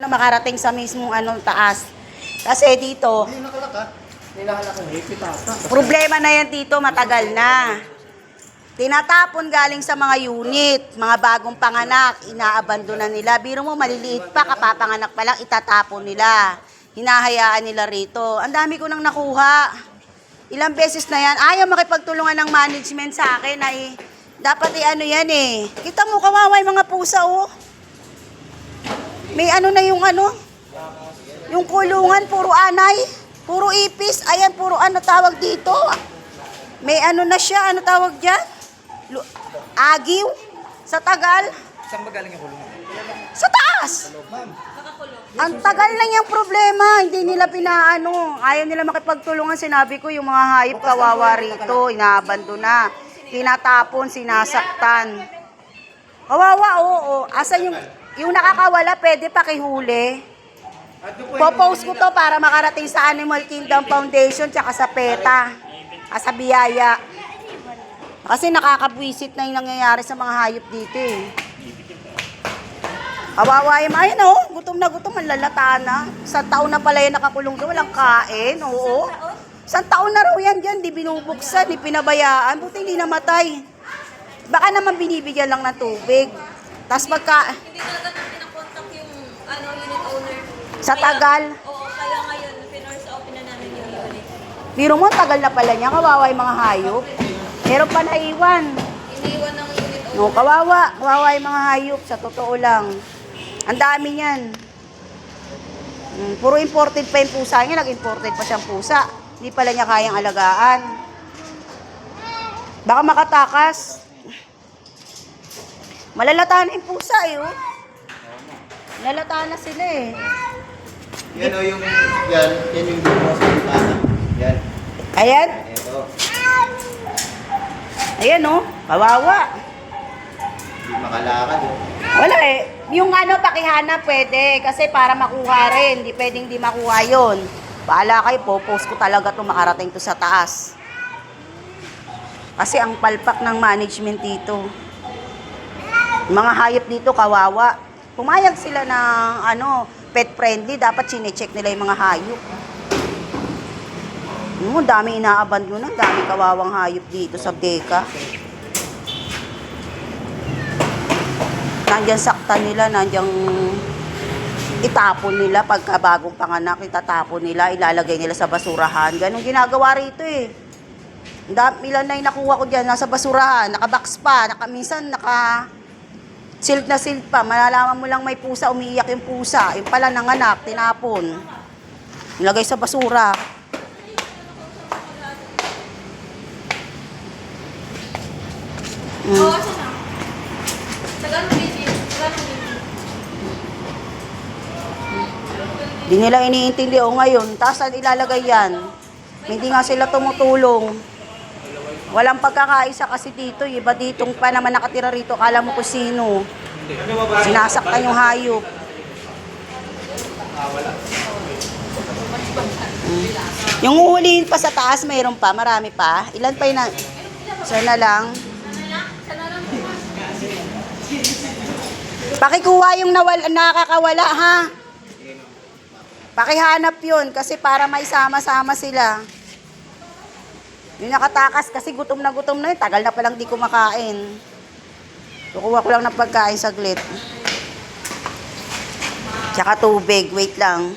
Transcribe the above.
na makarating sa mismong taas. Kasi dito, Hindi nakalaka. Nilahalak ng hipit ata. problema na yan dito, matagal na. Tinatapon galing sa mga unit, mga bagong panganak, inaabandona nila. Biro mo, maliliit pa, kapapanganak pa lang, itatapon nila. Hinahayaan nila rito. Ang dami ko nang nakuha. Ilang beses na yan. Ayaw makipagtulungan ng management sa akin na dapat yan eh. Kita mo, kawawa yung mga pusa oh. May na yung kulungan, puro anay, puro ipis. Ayan, puro tawag dito. May na siya, tawag dyan? Agiw. Sa Tagal. Saan ba galing yung kulungan? Sa taas. Ma'am. Ang tagal na niyang problema, hindi nila pinaano. Ayaw nila makipagtulungan, sinabi ko, yung mga hayop kawawa rito, inaabandona, tinatapon, sinasaktan. Kawawa, oo. Asan yung nakakawala, pwede pakihuli. Popost ko to para makarating sa Animal Kingdom Foundation tsaka sa PETA, sa Biyaya. Kasi nakakabwisit na yung nangyayari sa mga hayop dito eh. Kawawa yung ayun gutom na gutom, malalata na. Isang taon na pala yan nakakulong doon, walang kain, oo. Isang taon na raw yan dyan, di binubuksan, di pinabayaan, buti hindi namatay. Baka naman binibigyan lang ng tubig. Tapos pagka... Hindi talaga natin pinakontak yung unit owner. Sa Tagal. Oo, kaya ngayon, pinorsa open na namin yung unit. Biro mo, tagal na pala niya, kawawa yung mga hayop. Meron pa naiwan. Iniwan ng unit owner. No, kawawa yung mga hayop, sa totoo lang. Ang dami niyan. Puro imported pa yung pusa niya, nag-imported pa siyang pusa. Hindi pala niya kayang alagaan. Baka makatakas. Malalata na yung pusa eh, oh. Malalata na sila eh. Yan o yung, yan yung gumawa sa bintana. Yan. Ayan. Ito. Ayan, oh. Kawawa. Hindi makalakad o. Wala eh. Yung pakihana pwede. Kasi para makuha rin. Hindi pwedeng di makuha yun. Bahala kayo, popost ko talaga ito makarating to sa taas. Kasi ang palpak ng management dito. Mga hayop dito, kawawa. Pumayag sila ng pet friendly. Dapat chinecheck nila yung mga hayop. Dami inaabandonan. Dami kawawang hayop dito sa Beka. Nandiyan saktan nila, nandiyan itapon nila pagka bagong panganak, itatapon nila, ilalagay nila sa basurahan. Ganun ginagawa rito eh. Ilan na yung nakuha ko dyan, nasa basurahan, nakabox pa, minsan naka-silt na silt pa. Malalaman mo lang may pusa, umiiyak yung pusa. Yung pala nanganak, tinapon. Nilagay sa basura. Oo, asa na? Tagal mo busy. Di nila iniintindi ngayon. Tapos ilalagay yan. Hindi nga sila tumutulong. Walang pagkakaisa kasi dito. Iba ditong pa naman nakatira rito. Akala mo kung sino. Sinasaktan yung hayop. Yung uhulihin pa sa taas, mayroon pa. Marami pa. Ilan pa yun? Sir na lang. Pakikuha yung nakakawala ha. Pakihanap yun kasi para may sama-sama sila. Yung nakatakas kasi gutom na yun. Tagal na palang di kumakain. Kukuha ko lang ng pagkain saglit. Tsaka tubig. Wait lang.